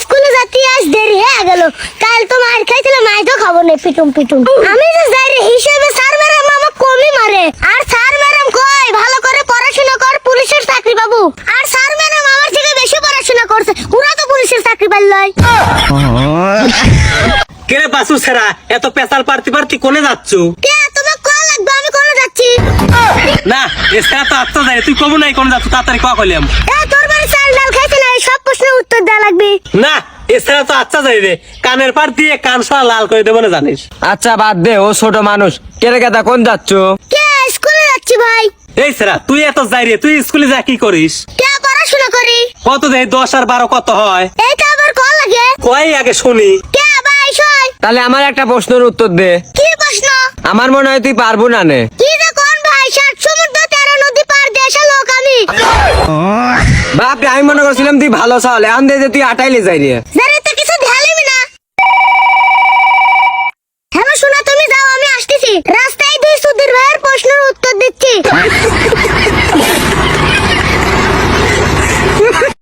স্কুলে যাতে আজ দেরি হয়ে গেল, কাল তো মার খাইছিলাম, আজ তো খাবো না পিটুম পিটুম। আমি যে যাই রে হিসেবে স্যার ম্যাডাম আমাকে কমই মারে, আর স্যার ম্যাডাম কই ভালো করে পড়াশোনা কর, পুলিশের চাকরি পাবো। আর স্যার ম্যাডাম আমার থেকে বেশি পড়াশোনা করছে, ওরা তো পুলিশের চাকরি পাইলই। কেরে বাসু সেরা এত পেশাল পারতি পারতি কোনে যাচ্ছ? কে তোমার কল লাগবে, আমি কোনে যাচ্ছি? না এসা তো আত্মা যায়, তুই কব নাই কোনে যাচ্ছ, তাড়াতাড়ি কইলাম। তোর বাড়ি চাল ডাল খাইছে না, এই সব প্রশ্নের উত্তর দেওয়া লাগবে। না এছাড়া তো আচ্ছা যাই রে, কানের পার দিয়ে কান সরা লাল করে দেবো না জানিস। আচ্ছা বাদ দে, ও ছোট মানুষ। কেরে গেদা কোন যাচ্ছ? কে স্কুলে যাচ্ছি ভাই। এই সেরা তুই এত যাই রে, তুই স্কুলে যা কি করিস? কে পড়াশোনা করি। কত দেয় 10 আর 12 কত হয়? এইটা আবার কল লাগে। কয় আগে শুনি। কে ভাই সই। তাহলে আমার একটা প্রশ্নের উত্তর দে। কি প্রশ্ন? আমার মনে হয় তুই পারবো না নে। কি যে কোন ভাই, 7 সমুদ্র 13 নদী পার দেশে লোক আমি। বাপ রে, আমি মনে করছিলাম তুই ভালো চাল, এখন দে যে তুই আটাইলে যাই রে। যে